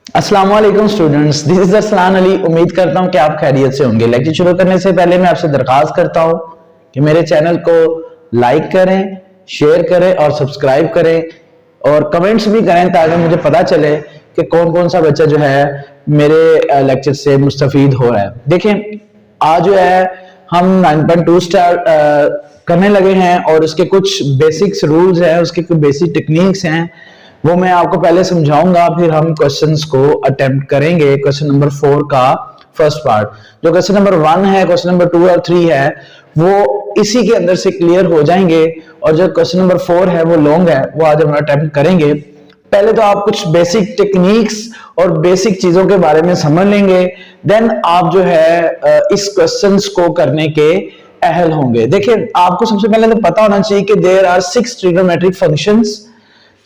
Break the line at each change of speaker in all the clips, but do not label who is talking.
अस्सलाम वालेकुम students, this is Arsalan Ali. उम्मीद करता हूं कि आप खैरियत से होंगे। लेक्चर शुरू करने से पहले मैं आपसे दरखास्त करता हूं कि मेरे चैनल को लाइक करें, शेयर करें और सब्सक्राइब करें और कमेंट्स भी करें ताकि मुझे पता चले कि कौन कौन सा बच्चा जो है मेरे लेक्चर से मुस्तफीद हो रहा है। देखें, आज जो है हम 9.2 स्टार्ट करने लगे हैं और उसके कुछ बेसिक्स रूल्स हैं, उसके कुछ बेसिक टेक्निक्स हैं, वो मैं आपको पहले समझाऊंगा, फिर हम क्वेश्चंस को अटेम्प्ट करेंगे। क्वेश्चन नंबर 4 का फर्स्ट पार्ट, जो क्वेश्चन नंबर 1 है, क्वेश्चन नंबर 2 और 3 है, वो इसी के अंदर से क्लियर हो जाएंगे। और जो क्वेश्चन नंबर 4 है वो लॉन्ग है, वो आज हम अटेम्प्ट करेंगे। पहले तो आप कुछ बेसिक टेक्निक्स और बेसिक चीजों के बारे में समझ लेंगे, देन आप जो है इस क्वेश्चंस को करने के अहल होंगे। देखिए, आपको सबसे पहले तो पता होना चाहिए कि there are 6 trigonometric functions.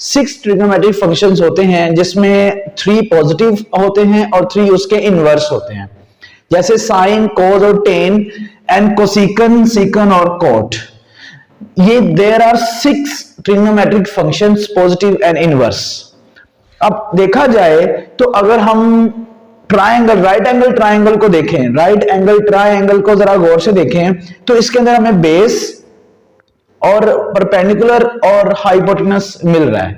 6 trigonometric functions होते हैं जिसमें 3 पॉजिटिव होते हैं और 3 उसके इनवर्स होते हैं, जैसे साइन, कोस और टेन एंड कोसिकन, सीकन और कोट। ये there are 6 trigonometric functions, positive and inverse. अब देखा जाए तो अगर हम ट्रायंगल, राइट एंगल ट्रायंगल को देखें, राइट एंगल ट्रायंगल को जरा गौर से देखें तो इसके अंदर हमें बेस और परपेंडिकुलर और हाइपोटेनस मिल रहा है।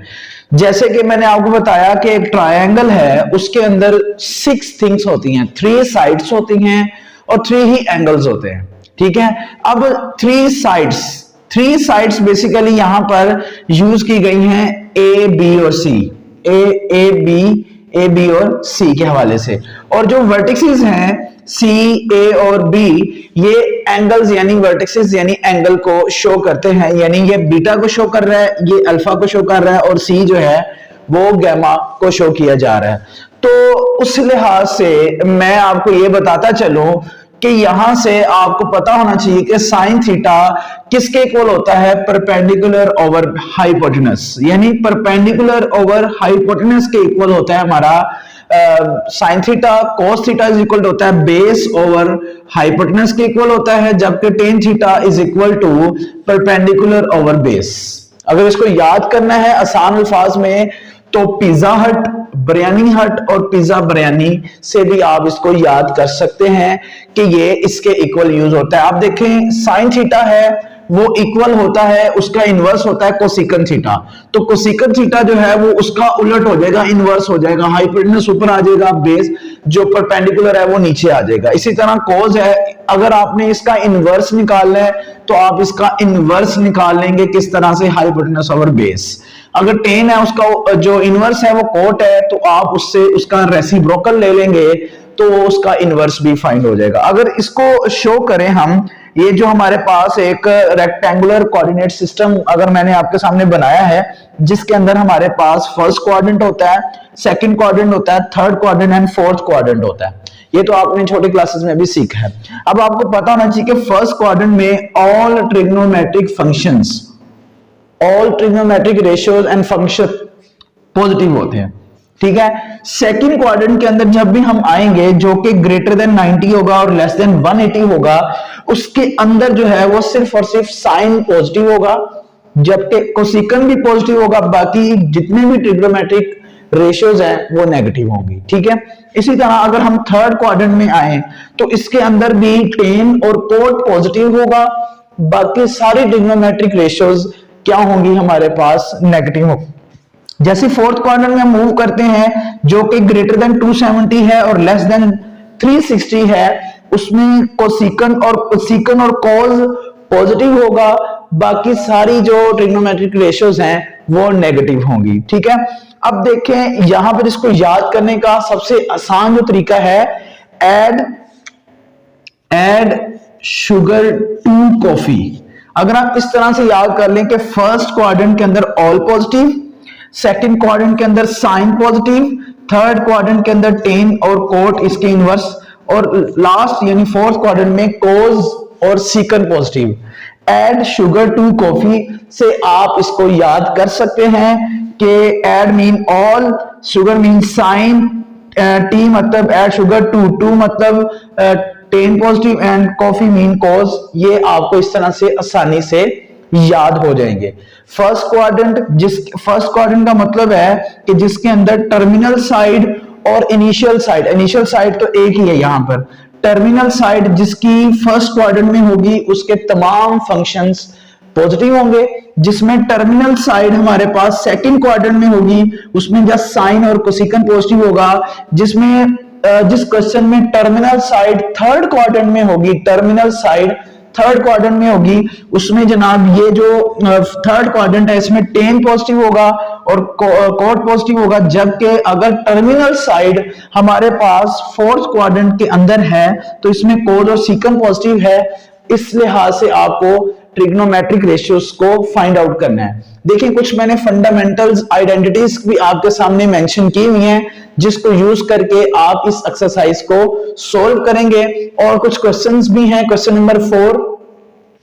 जैसे कि मैंने आपको बताया कि एक ट्रायंगल है, उसके अंदर 6 थिंग्स होती हैं, 3 साइड्स होती हैं और 3 ही एंगल्स होते हैं। ठीक है, अब 3 साइड्स बेसिकली यहां पर यूज की गई हैं ए, बी और सी, ए बी और सी के हवाले से। और जो वर्टिसेस हैं सी, ए और बी, ये एंगल्स यानी वर्टिसेस यानी एंगल को शो करते हैं, यानी ये बीटा को शो कर रहा है, ये अल्फा को शो कर रहा है और सी जो है वो गैमा को शो किया जा रहा है। तो उस लिहाज से मैं आपको ये बताता चलूं कि यहां से आपको पता होना चाहिए कि साइन थीटा किसके इक्वल होता है, परपेंडिकुलर ओवर हाइपोटेनस, यानी परपेंडिकुलर ओवर हाइपोटेनस के इक्वल होता है हमारा sine theta. Cos theta is equal होता है बेस ओवर हाइपोटेनस के इक्वल होता है, जबकि tan theta is equal to perpendicular over base. अगर इसको याद करना है आसान अल्फाज में तो पिज्जा हट, बिरयानी हट और पिज्जा बिरयानी से भी आप इसको याद कर सकते हैं कि ये इसके इक्वल यूज होता है। आप देखें, साइन थीटा है वो इक्वल होता है, उसका इनवर्स होता है कोसिकन थीटा। तो कोसिकन थीटा जो है वो उसका उलट हो जाएगा, इनवर्स हो जाएगा, हाइपोटेनस ऊपर आ जाएगा, बेस जो परपेंडिकुलर है वो नीचे आ जाएगा। इसी तरह कोस है, अगर आपने इसका इनवर्स निकालना है तो आप इसका इनवर्स निकाल लेंगे किस तरह से, हाइपोटेनस ओवर बेस। अगर टेन है, उसका जो इनवर्स है वो कोट है, तो आप उससे उसका रेसिप्रोकल ले लेंगे तो उसका इनवर्स भी फाइंड हो जाएगा। अगर इसको शो करें हम, ये जो हमारे पास एक रेक्टेंगुलर कोऑर्डिनेट सिस्टम अगर मैंने आपके सामने बनाया है, जिसके अंदर हमारे पास फर्स्ट क्वाड्रेंट होता है, सेकंड क्वाड्रेंट होता है, third quadrant and fourth quadrant होता है। ये तो आपने छोटी क्लासेस में भी सीखा है। अब आपको पता होना चाहिए कि फर्स्ट क्वाड्रेंट में all trigonometric functions, all trigonometric ratios and function positive होते हैं। ठीक है, सेकंड क्वाड्रेंट के अंदर जब भी हम आएंगे जो कि ग्रेटर देन 90 होगा और लेस देन 180 होगा, उसके अंदर जो है वो सिर्फ और सिर्फ साइन पॉजिटिव होगा, जबकि कोसिकन भी पॉजिटिव होगा, बाकी जितने भी ट्रिग्नोमेट्रिक रेशियोज हैं वो नेगेटिव होंगी। ठीक है, इसी तरह अगर हम थर्ड क्वाड्रेंट में आए तो इसके अंदर भी टेन और कोट पॉजिटिव होगा, बाकी सारी ट्रिग्नोमेट्रिक रेशियोज क्या होंगी, हमारे पास नेगेटिव होंगी। जैसे फोर्थ क्वाड्रेंट में मूव करते हैं जो कि ग्रेटर देन 270 है और लेस देन 360 है, उसमें कोसिकन और कोस पॉजिटिव होगा, बाकी सारी जो ट्रिग्नोमेट्रिक रेशियोज हैं वो नेगेटिव होंगी। ठीक है, अब देखें यहां पर इसको याद करने का सबसे आसान जो तरीका है, एड शुगर टू कॉफी। अगर आप इस तरह से याद कर लें कि फर्स्ट क्वाड्रेंट के अंदर ऑल पॉजिटिव, सेकंड क्वाड्रेंट के अंदर साइन पॉजिटिव, थर्ड क्वाड्रेंट के अंदर टेन और कोट इसके इनवर्स, और लास्ट यानी फोर्थ क्वाड्रेंट में कोस और sec positive. Add sugar to coffee से आप इसको याद कर सकते हैं कि add mean all, sugar mean sine, T मतलब एड शुगर टू मतलब tan positive and coffee mean cos. ये आपको इस तरह से आसानी से याद हो जाएंगे। फर्स्ट क्वाड्रेंट का मतलब है कि जिसके अंदर टर्मिनल साइड और इनिशियल साइड तो एक ही है यहां पर, टर्मिनल साइड जिसकी फर्स्ट क्वाड्रेंट में होगी उसके तमाम फंक्शंस पॉजिटिव होंगे, जिसमें टर्मिनल साइड हमारे पास सेकंड क्वाड्रेंट में होगी उसमें जस्ट साइन और कोसेकंट पॉजिटिव होगा, जिसमें जिस क्वेश्चन में टर्मिनल साइड थर्ड क्वाड्रेंट में होगी, टर्मिनल साइड थर्ड क्वाड्रेंट में होगी उसमें जनाब ये जो थर्ड क्वाड्रेंट है इसमें टेन पॉजिटिव होगा और कोट पॉजिटिव होगा, जबकि अगर टर्मिनल साइड हमारे पास फोर्थ क्वाड्रेंट के अंदर है तो इसमें कोट और सीकन पॉजिटिव है। इस लिहाज से आपको ट्रिग्नोमेट्रिक रेशियोज को फाइंड आउट करना है। देखिए कुछ मैंने फंडामेंटल्स आइडेंटिटीज भी आपके सामने मेंशन की हुई हैं जिसको यूज करके आप इस एक्सरसाइज को सोल्व करेंगे, और कुछ क्वेश्चंस भी हैं। क्वेश्चन नंबर 4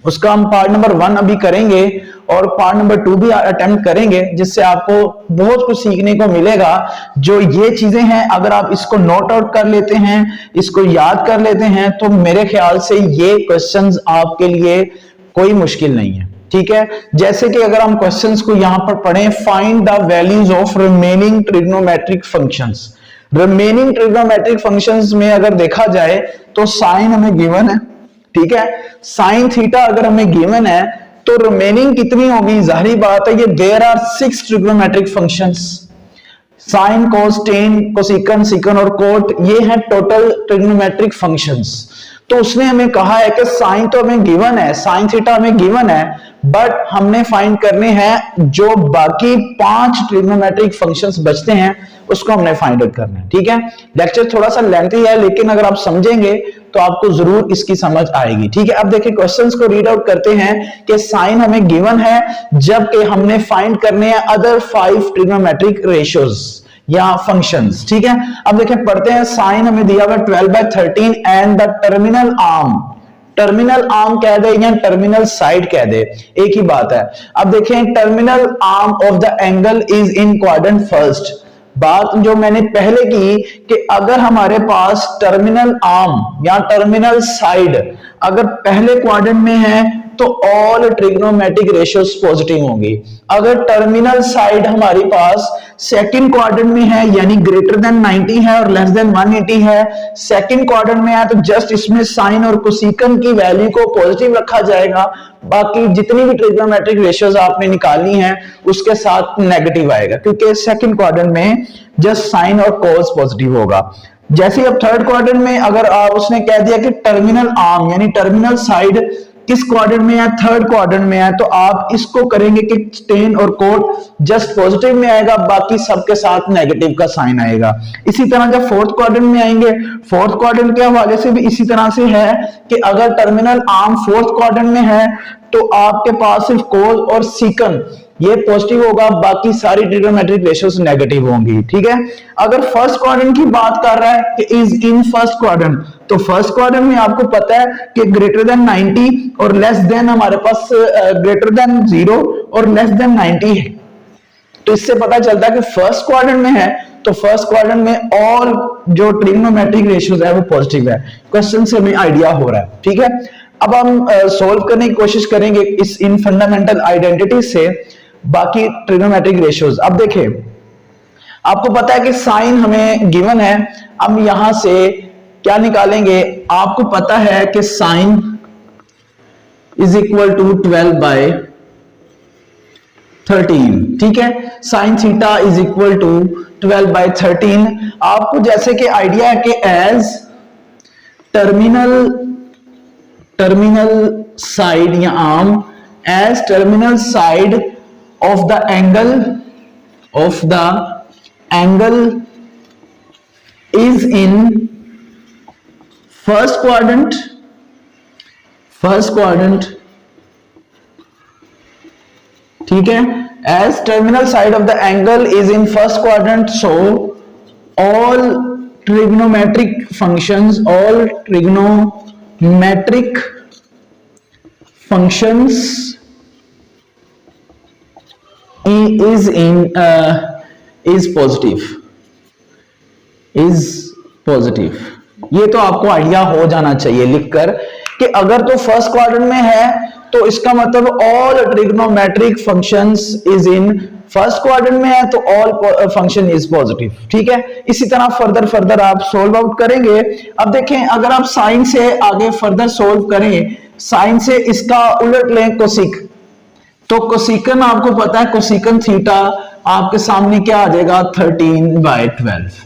उसका हम पार्ट नंबर 1 अभी करेंगे और पार्ट नंबर 2 भी अटेम्प्ट करेंगे, जिससे आपको बहुत कुछ सीखने को मिलेगा। जो ये चीजें हैं अगर आप इसको नोट आउट कर लेते हैं, इसको याद कर लेते हैं, तो मेरे ख्याल से ये क्वेश्चंस आपके लिए कोई मुश्किल नहीं है। ठीक है, जैसे कि अगर हम क्वेश्चंस को यहां पर पढ़ें, find the values of remaining trigonometric functions. Remaining trigonometric functions में अगर देखा जाए तो साइन हमें गिवन है, ठीक है, साइन थीटा अगर हमें गिवन है तो रिमेनिंग कितनी होगी, जाहिर बात है ये there are 6 trigonometric functions, sine cos tan cosec secant और कोट, ये है टोटल ट्रिग्नोमेट्रिक फंक्शंस। तो उसने हमें कहा है कि साइन तो हमें गिवन है, साइन थीटा हमें गिवन है, बट हमने फाइंड करने हैं जो बाकी 5 ट्रिग्नोमेट्रिक फंक्शंस बचते हैं उसको हमने फाइंड आउट करना है। ठीक है, लेक्चर थोड़ा सा लेंथी है लेकिन अगर आप समझेंगे तो आपको जरूर इसकी समझ आएगी। ठीक है, अब देखिए क्वेश्चंस को रीड आउट करते हैं कि साइन हमें गिवन है जबकि हमने फाइंड करने हैं अदर 5 ट्रिग्नोमेट्रिक रेशियोज या फंक्शंस। ठीक है, अब देखें पढ़ते हैं। साइन हमें दिया हुआ 12/13 and the terminal arm, terminal arm कह दे या टर्मिनल साइड कह दे एक ही बात है। अब देखें terminal arm of the angle is in quadrant first, बात जो मैंने पहले की कि अगर हमारे पास टर्मिनल आर्म या टर्मिनल साइड अगर पहले क्वाड्रेंट में है तो ऑल ट्रिग्नोमेट्रिक रेशियोज पॉजिटिव होंगी। अगर टर्मिनल साइड हमारे पास सेकंड क्वाड्रेंट में है यानी ग्रेटर देन 90 है और लेस देन 180 है, सेकंड क्वाड्रेंट में है तो जस्ट इसमें साइन और कोसेकन की वैल्यू को पॉजिटिव रखा जाएगा, बाकी जितनी भी ट्रिग्नोमेट्रिक रेशियोज आपने निकालनी है उसके साथ नेगेटिव आएगा क्योंकि सेकंड क्वाड्रेंट में जस्ट साइन और कोस पॉजिटिव होगा। जैसे अब थर्ड क्वाड्रेंट में अगर उसने कह दिया कि टर्मिनल आर्म यानी टर्मिनल साइड किस क्वाड्रेंट में है, थर्ड क्वाड्रेंट में है, तो आप इसको करेंगे कि टेन और कोट जस्ट पॉजिटिव में आएगा, बाकी सबके साथ नेगेटिव का साइन आएगा। इसी तरह जब फोर्थ क्वाड्रेंट में आएंगे, फोर्थ क्वाड्रेंट के हवाले से भी इसी तरह से है कि अगर टर्मिनल आर्म फोर्थ क्वाड्रेंट में है तो आपके पास सिर्फ कोस और सीकन ये पॉजिटिव होगा, बाकी सारी ट्रिग्नोमेट्रिक रेशियोज नेगेटिव होंगी। ठीक है, अगर फर्स्ट क्वाड्रेंट की बात कर रहा है कि इज इन फर्स्ट क्वाड्रेंट, तो फर्स्ट क्वाड्रेंट में आपको पता है कि ग्रेटर देन 90 और लेस देन हमारे पास ग्रेटर देन 0 और लेस देन 90 है, तो इससे पता चलता है कि फर्स्ट क्वाड्रेंट में है तो फर्स्ट क्वाड्रेंट में ऑल जो ट्रिग्नोमेट्रिक रेशियोज है वो पॉजिटिव है। क्वेश्चन से हमें आइडिया हो रहा है। ठीक है, अब हम सोल्व करने की कोशिश करेंगे इस इन फंडामेंटल आइडेंटिटी से बाकी ट्रिग्नोमेट्रिक रेशियोज। अब देखें आपको पता है कि साइन हमें गिवन है, हम यहां से क्या निकालेंगे, आपको पता है कि साइन इज इक्वल टू 12/13। ठीक है, sine theta is equal to 12/13। आपको जैसे कि आइडिया है कि एज टर्मिनल साइड या arm as terminal side of the angle is in first quadrant ठीक है, as terminal side of the angle is in first quadrant, so all trigonometric functions is positive। ये तो आपको idea हो जाना चाहिए लिखकर कि अगर तो फर्स्ट क्वाड्रेंट में है तो इसका मतलब all trigonometric functions is in first quadrant में है तो ऑल फंक्शन इज पॉजिटिव, ठीक है। इसी तरह फर्दर आप सोल्व आउट करेंगे। अब देखें, अगर आप साइन से आगे फर्दर सोल्व करें, साइन से इसका उलट लें कोसिक, तो कोसिकन आपको पता है, कोसिकन थीटा आपके सामने क्या आ जाएगा, 13/12,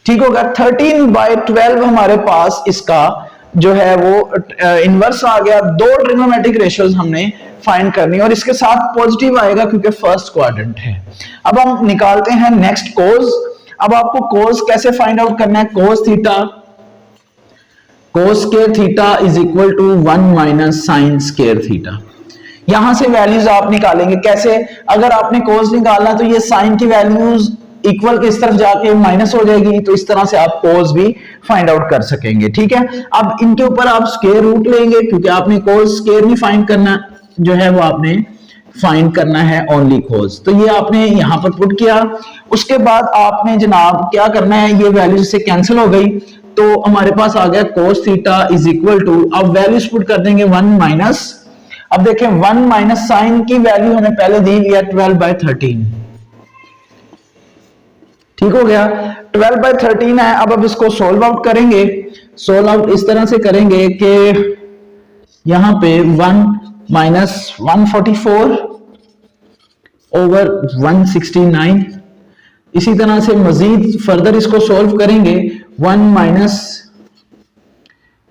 ठीक होगा। 13/12 हमारे पास इसका जो है वो इनवर्स आ गया। दो ट्रिग्नोमेट्रिक रेशियोज हमने फाइंड करनी और इसके साथ पॉजिटिव आएगा क्योंकि फर्स्ट क्वाड्रेंट है। अब हम निकालते हैं नेक्स्ट कोस। अब आपको कोस कैसे फाइंड आउट करना है, cos theta, cos square theta is equal to 1 minus sine square theta. यहां से वैल्यूज आप निकालेंगे कैसे, अगर आपने कोस निकालना तो ये साइन की वैल्यूज इक्वल की इस तरफ जाके माइनस हो जाएगी, तो इस तरह से आप कोस भी फाइंड आउट कर सकेंगे, ठीक है। अब इनके ऊपर आप स्क्वायर रूट लेंगे क्योंकि आपने कोस स्क्वायर नहीं फाइंड करना, जो है वो आपने फाइंड करना है ओनली कोस। तो ये आपने यहां पर पुट किया। उसके बाद आपने जनाब क्या करना है, ये वैल्यू से कैंसिल हो गई तो हमारे पास आ गया cos theta is equal to, अब वैल्यूज पुट कर देंगे 1 माइनस, अब देखें 1 माइनस साइन की वैल्यू हमें पहले दी हुई है 12/13, ठीक हो गया। 12/13 है। अब इसको सोल्व आउट करेंगे। सोल्व आउट इस तरह से करेंगे कि यहां पे 1 माइनस 144 ओवर 169, इसी तरह से मजीद फर्दर इसको सोल्व करेंगे। 1 माइनस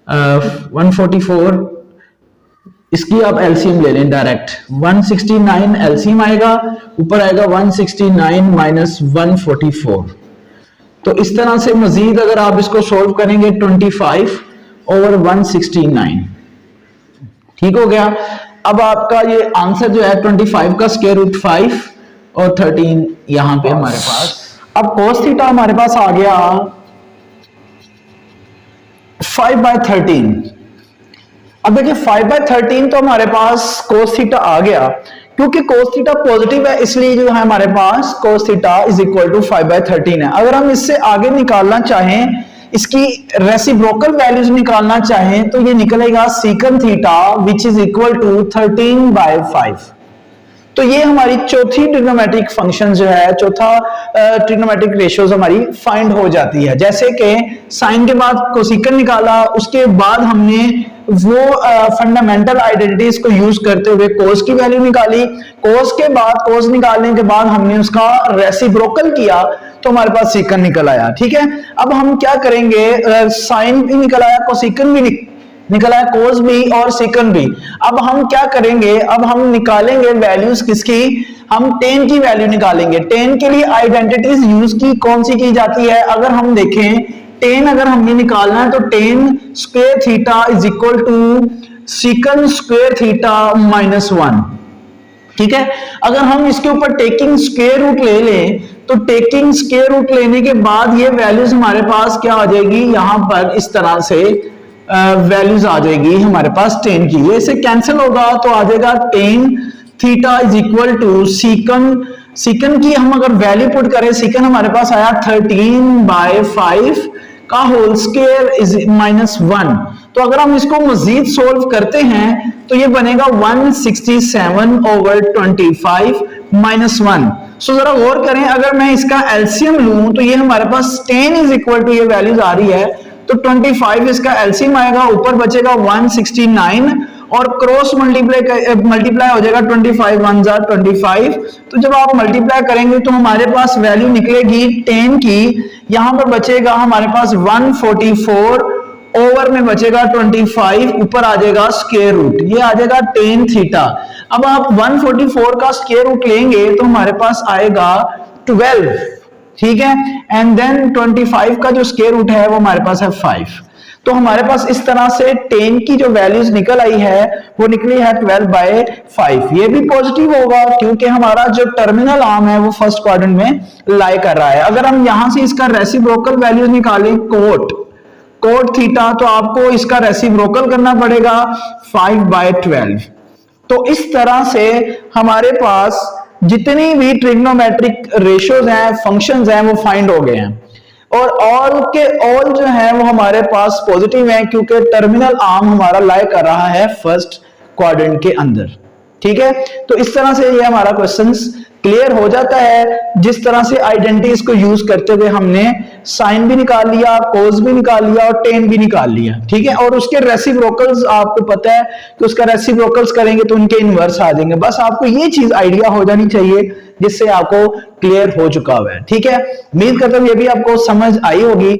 144, इसकी आप एलसीएम ले लें डायरेक्ट, 169 एलसीएम आएगा, ऊपर आएगा 169 माइनस 144। तो इस तरह से मजीद अगर आप इसको सोल्व करेंगे 25 ओवर 169, ठीक हो गया। अब आपका ये आंसर जो है 25 का स्क्वायर रूट 5 और 13 यहां पे हमारे पास। अब कोस थीटा हमारे पास आ गया 5/13। अब देखिए 5/13 तो हमारे पास कोस थीटा आ गया, क्योंकि कोस थीटा पॉजिटिव है इसलिए जो है हमारे पास cos theta is equal to 5/13 है। अगर हम इससे आगे निकालना चाहें, इसकी रेसिप्रोकल वैल्यूज निकालना चाहें, तो ये निकलेगा secant theta which is equal to 13/5। तो ये हमारी चौथी ट्रिग्नोमेट्रिक फंक्शन जो है, चौथा ट्रिग्नोमेट्रिक रेशियोज हमारी फाइंड हो जाती है। जैसे कि साइन के बाद कोसिकन निकाला, उसके बाद हमने वो फंडामेंटल आइडेंटिटीज को यूज करते हुए कोस की वैल्यू निकाली। कोस के बाद, कोस निकालने के बाद हमने उसका रेसिप्रोकल किया तो हमारे पास सीकन निकल आया, ठीक है। अब हम क्या करेंगे, साइन भी निकल आया, कोसिकन भी निकला है, कोस भी और सेकंड भी। अब हम क्या करेंगे, अब हम निकालेंगे वैल्यूज किसकी, हम tan की वैल्यू निकालेंगे। tan के लिए आइडेंटिटीज यूज की कौन सी की जाती है, अगर हम देखें tan अगर हमें निकालना है तो tan square theta is equal to sec square theta -1, ठीक है। अगर हम इसके ऊपर टेकिंग स्क्वायर रूट ले लें तो टेकिंग स्क्वायर रूट लेने के बाद ये वैल्यूज हमारे पास क्या आ जाएगी, यहां पर इस तरह से वैल्यूज आ जाएगी हमारे पास tan की, ये इसे कैंसिल होगा तो आ जाएगा tan theta is equal to secant की हम अगर वैल्यू पुट करें, सीकन हमारे पास आया 13/5 का होल स्क्वायर इज -1। तो अगर हम इसको मजीद सोल्व करते हैं तो ये बनेगा 167 ओवर 25 -1। सो जरा गौर करें, अगर मैं इसका एलसीएम लूं तो ये हमारे पास tan इज इक्वल टू ये वैल्यूज आ रही है तो 25 इसका एलसीएम आएगा, ऊपर बचेगा 169 और क्रॉस मल्टीप्लाई हो जाएगा 25 1 जा 25। तो जब आप मल्टीप्लाई करेंगे तो हमारे पास वैल्यू निकलेगी tan की, यहां पर बचेगा हमारे पास 144 ओवर में बचेगा 25, ऊपर आ जाएगा स्क्वायर रूट, ये आ जाएगा tan थीटा। अब आप 144 का स्क्वायर रूट लेंगे तो हमारे पास आएगा 12, ठीक है, एंड देन 25 का जो स्क्वायर रूट है वो हमारे पास है 5। तो हमारे पास इस तरह से tan की जो वैल्यूज निकल आई है वो निकली है 12/5। ये भी पॉजिटिव होगा क्योंकि हमारा जो टर्मिनल आर्म है वो फर्स्ट क्वाड्रेंट में लाई कर रहा है। अगर हम यहां से इसका रेसिप्रोकल वैल्यूज निकालें कोट थीटा, तो आपको इसका रेसिप्रोकल करना पड़ेगा 5/12। तो इस तरह से हमारे पास जितनी भी ट्रिग्नोमेट्रिक रेशियोज हैं, फंक्शंस हैं, वो फाइंड हो गए हैं और ऑल के ऑल जो है वो हमारे पास पॉजिटिव हैं क्योंकि टर्मिनल आर्म हमारा लाई कर रहा है फर्स्ट क्वाड्रेंट के अंदर, ठीक है। तो इस तरह से ये हमारा क्वेश्चंस क्लियर हो जाता है। जिस तरह से आइडेंटिटीज को यूज करते हुए हमने साइन भी निकाल लिया, कोस भी निकाल लिया और टेन भी निकाल लिया, ठीक है। और उसके रेसिप्रोकल्स आपको पता है कि उसका रेसिप्रोकल्स करेंगे तो उनके इनवर्स आ जाएंगे। बस आपको ये चीज आइडिया हो जानी चाहिए जिससे आपको क्लियर हो चुका हुआ है, ठीक है। उम्मीद करता हूं ये भी आपको समझ आई होगी।